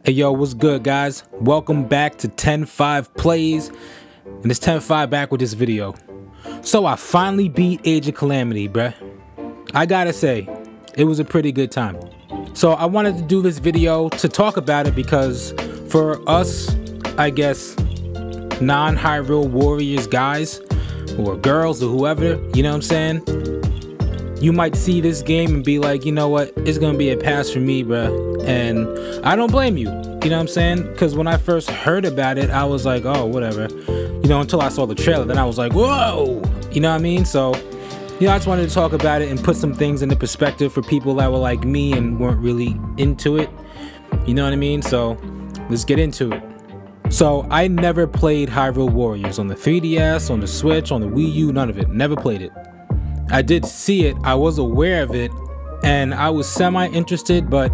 Hey yo, what's good guys? Welcome back to 10-5 Plays, and it's 10-5 back with this video. So I finally beat Age of Calamity, bruh. I gotta say, it was a pretty good time. So I wanted to do this video to talk about it because for us, I guess, non-Hyrule Warriors guys, or girls, or whoever, you know what I'm saying? You might see this game and be like, you know what, it's gonna be a pass for me, bruh. And I don't blame you, you know what I'm saying? Because when I first heard about it, I was like, oh, whatever. You know, until I saw the trailer, then I was like, whoa! You know what I mean? So, you know, I just wanted to talk about it and put some things into perspective for people that were like me and weren't really into it. You know what I mean? So, let's get into it. So, I never played Hyrule Warriors on the 3DS, on the Switch, on the Wii U, none of it. Never played it. I did see it, I was aware of it, and I was semi-interested, but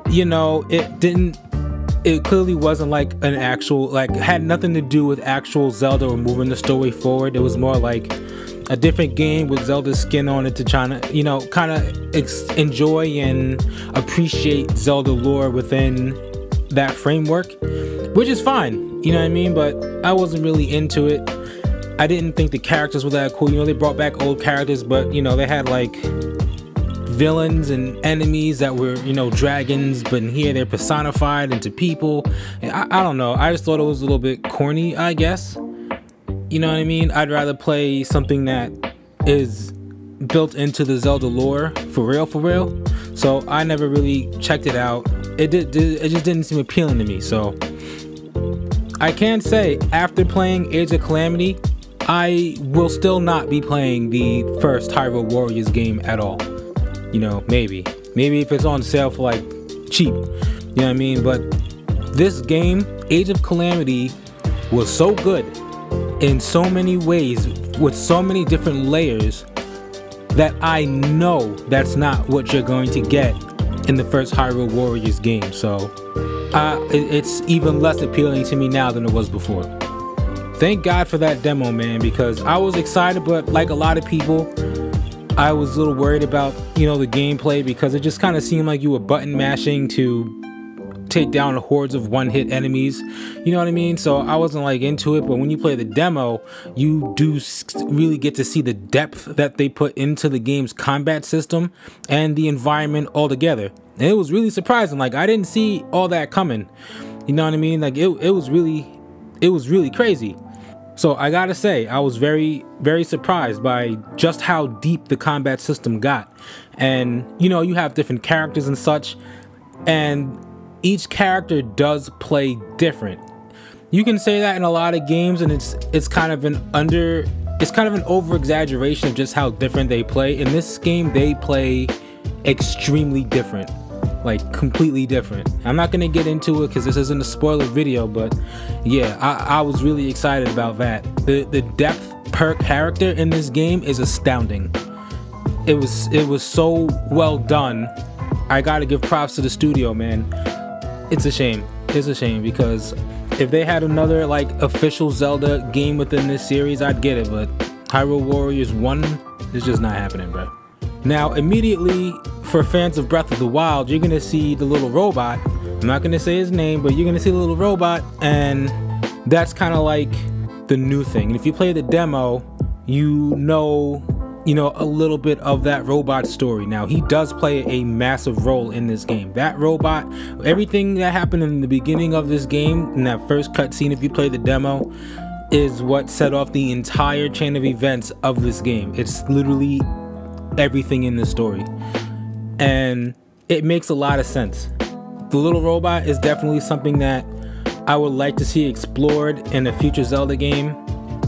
you know, it clearly wasn't like an actual, like, had nothing to do with actual Zelda or moving the story forward. It was more like a different game with Zelda's skin on it to try to, you know, kind of enjoy and appreciate Zelda lore within that framework, which is fine, you know what I mean? But I wasn't really into it. I didn't think the characters were that cool. You know, they brought back old characters, but, you know, they had like villains and enemies that were, you know, dragons, but in here they're personified into people. And I don't know, I just thought it was a little bit corny, I guess. You know what I mean? I'd rather play something that is built into the Zelda lore for real, so I never really checked it out. It just didn't seem appealing to me. So I can say, after playing Age of Calamity, I will still not be playing the first Hyrule Warriors game at all. You know, maybe if it's on sale for like cheap, you know what I mean? But this game, Age of Calamity, was so good in so many ways, with so many different layers, that I know that's not what you're going to get in the first Hyrule Warriors game. So it's even less appealing to me now than it was before. Thank God for that demo, man, because I was excited, but like a lot of people, I was a little worried about, you know, the gameplay, because it just kind of seemed like you were button mashing to take down hordes of one-hit enemies, you know what I mean? So I wasn't like into it, but when you play the demo, you do really get to see the depth that they put into the game's combat system and the environment altogether. And it was really surprising. Like, I didn't see all that coming, you know what I mean? Like, it was really crazy. So I gotta say, I was very, very surprised by just how deep the combat system got. And, you know, you have different characters and such, and each character does play different. You can say that in a lot of games, and it's kind of an over exaggeration of just how different they play. In this game, they play extremely different. Like, completely different. I'm not gonna get into it because this isn't a spoiler video, but yeah, I was really excited about that. The depth per character in this game is astounding. It was so well done. I gotta give props to the studio, man. It's a shame because if they had another like official Zelda game within this series, I'd get it, but Hyrule Warriors 1 is just not happening, bro. Now, immediately, for fans of Breath of the Wild, you're gonna see the little robot. I'm not gonna say his name, but you're gonna see the little robot, and that's kind of like the new thing. And if you play the demo, you know a little bit of that robot story. Now, he does play a massive role in this game. That robot, everything that happened in the beginning of this game, in that first cutscene, if you play the demo, is what set off the entire chain of events of this game. It's literally everything in this story, and it makes a lot of sense. The little robot is definitely something that I would like to see explored in a future Zelda game,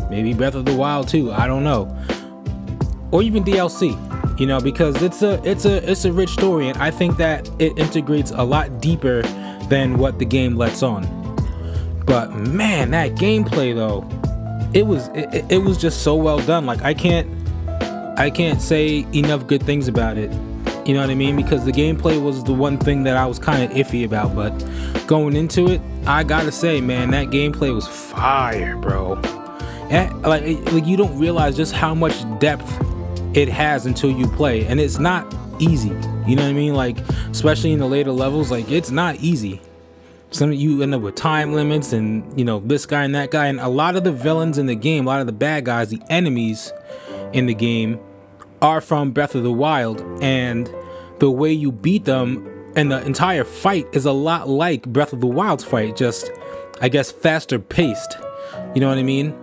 maybe Breath of the Wild too, I don't know, or even DLC, you know, because it's a rich story, and I think that it integrates a lot deeper than what the game lets on. But man, that gameplay though, it was just so well done. Like, I can't say enough good things about it, you know what I mean? Because the gameplay was the one thing that I was kind of iffy about, but going into it, I gotta say, man, that gameplay was fire, bro. And, like you don't realize just how much depth it has until you play, and it's not easy. You know what I mean? Like, especially in the later levels, like, it's not easy. Some of you end up with time limits and, you know, this guy and that guy, and a lot of the villains in the game, a lot of the bad guys, the enemies in the game are from Breath of the Wild, and the way you beat them and the entire fight is a lot like Breath of the Wild's fight, just, I guess, faster paced. You know what I mean?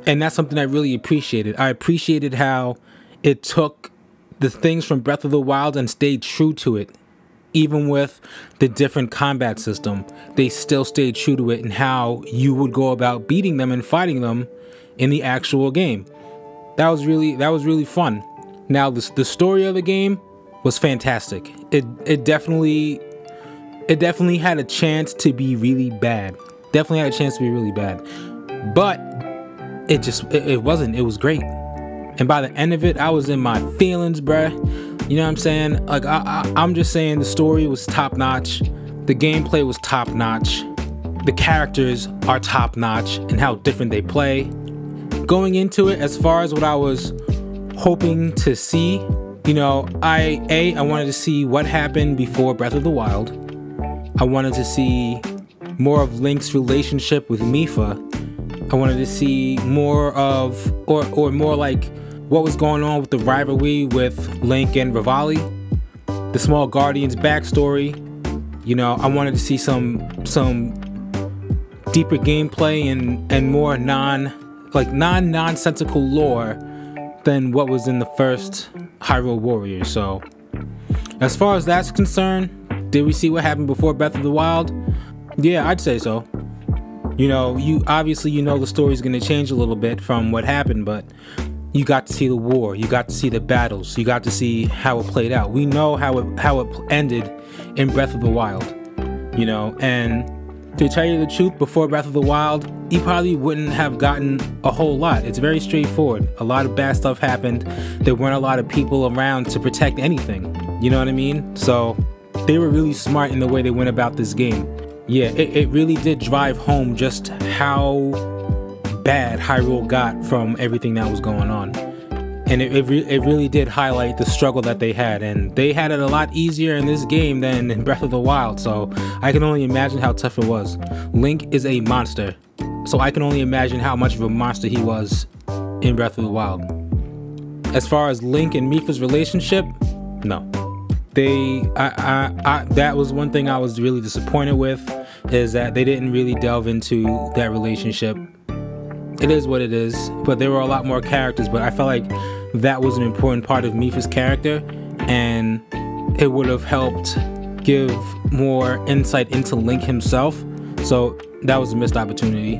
And that's something I really appreciated. I appreciated how it took the things from Breath of the Wild and stayed true to it. Even with the different combat system, they still stayed true to it and how you would go about beating them and fighting them in the actual game. That was really fun. Now, the story of the game was fantastic. It definitely had a chance to be really bad. Definitely had a chance to be really bad. But it wasn't. It was great. And by the end of it, I was in my feelings, bruh. You know what I'm saying? Like, I'm just saying the story was top notch. The gameplay was top notch. The characters are top notch and how different they play. Going into it, as far as what I was hoping to see, you know, I wanted to see what happened before Breath of the Wild. I wanted to see more of Link's relationship with Mipha. I wanted to see more of, or more like, what was going on with the rivalry with Link and Rivali, the Small Guardian's backstory. You know, I wanted to see some deeper gameplay and more non-nonsensical lore than what was in the first Hyrule Warriors. So, as far as that's concerned, did we see what happened before Breath of the Wild? Yeah, I'd say so. You know, obviously the story's gonna change a little bit from what happened, but you got to see the war, you got to see the battles, you got to see how it played out. We know how it ended in Breath of the Wild, you know, and to tell you the truth, before Breath of the Wild, you probably wouldn't have gotten a whole lot. It's very straightforward. A lot of bad stuff happened. There weren't a lot of people around to protect anything. You know what I mean? So they were really smart in the way they went about this game. Yeah, it really did drive home just how bad Hyrule got from everything that was going on. And it really did highlight the struggle that they had, and they had it a lot easier in this game than in Breath of the Wild, so I can only imagine how tough it was. Link is a monster, so I can only imagine how much of a monster he was in Breath of the Wild. As far as Link and Mipha's relationship, no. That was one thing I was really disappointed with, is that they didn't really delve into that relationship. It is what it is, but there were a lot more characters, but I felt like that was an important part of Mipha's character, and it would have helped give more insight into Link himself, so that was a missed opportunity.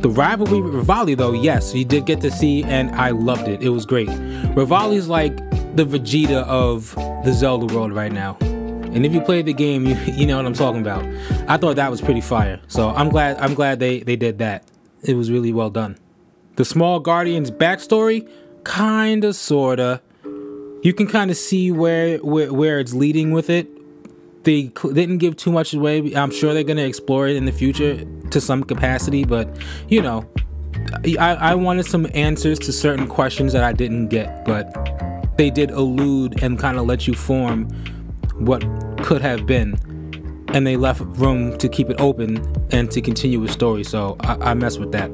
The rivalry with Rivali, though, yes, you did get to see, and I loved it. It was great. Rivali's like the Vegeta of the Zelda world right now. And if you played the game, you know what I'm talking about. I thought that was pretty fire, so I'm glad they did that. It was really well done. The Small Guardian's backstory, kinda, sorta. You can kind of see where it's leading with it. They didn't give too much away. I'm sure they're gonna explore it in the future to some capacity, but you know, I wanted some answers to certain questions that I didn't get, but they did allude and kind of let you form what could have been. And they left room to keep it open and to continue with story, so I mess with that.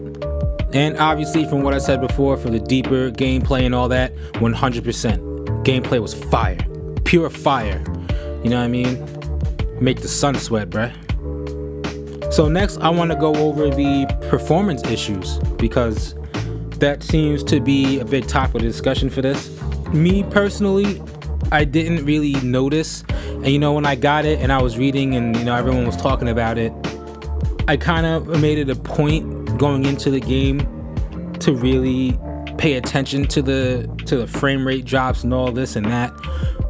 And obviously, from what I said before, for the deeper gameplay and all that, 100%. Gameplay was fire. Pure fire. You know what I mean? Make the sun sweat, bruh. So next, I want to go over the performance issues, because that seems to be a big topic of discussion for this. Me, personally, I didn't really notice. And you know, when I got it and I was reading and you know everyone was talking about it, I kind of made it a point going into the game to really pay attention to the frame rate drops and all this and that.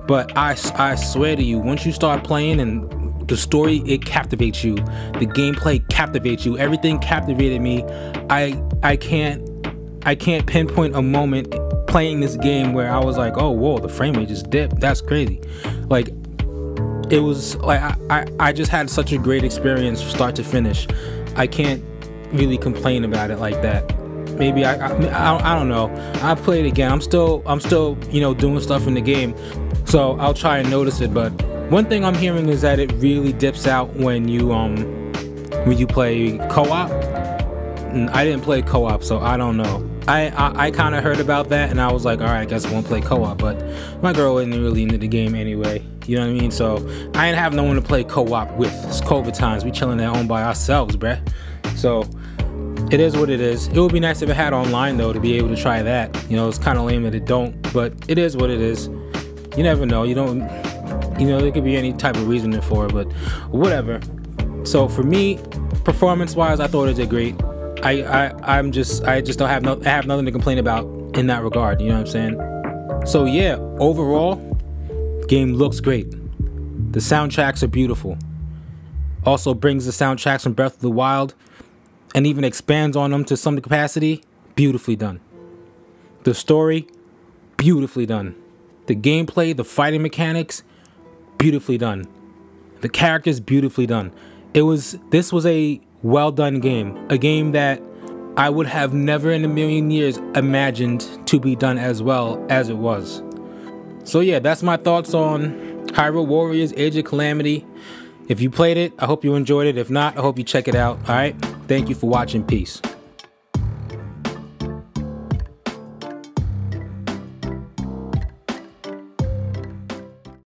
But I swear to you, once you start playing and the story, it captivates you. The gameplay captivates you. Everything captivated me. I can't pinpoint a moment playing this game where I was like, oh whoa, the frame rate just dipped. That's crazy. Like, it was like I just had such a great experience from start to finish. I can't really complain about it like that. maybe I don't know. I play it again. I'm still you know, doing stuff in the game, so I'll try and notice it. But one thing I'm hearing is that it really dips out when you play co-op. I didn't play co-op, so I don't know. I kind of heard about that, and I was like, all right, I guess I won't play co-op. But my girl isn't really into the game anyway. You know what I mean? So I ain't have no one to play co-op with. It's COVID times. We chilling at home by ourselves, bruh. So it is what it is. It would be nice if it had online though, to be able to try that. You know, it's kind of lame that it don't, but it is what it is. You never know. You don't. You know, there could be any type of reasoning for it, but whatever. So for me, performance-wise, I thought it did great. I just don't have I have nothing to complain about in that regard. You know what I'm saying? So yeah, overall, game looks great. The soundtracks are beautiful. Also brings the soundtracks from Breath of the Wild and even expands on them to some capacity. Beautifully done. The story, beautifully done. The gameplay, the fighting mechanics, beautifully done. The characters, beautifully done. This was a well done game. A game that I would have never in a million years imagined to be done as well as it was. So yeah, that's my thoughts on Hyrule Warriors Age of Calamity. If you played it, I hope you enjoyed it. If not, I hope you check it out. Alright? Thank you for watching. Peace.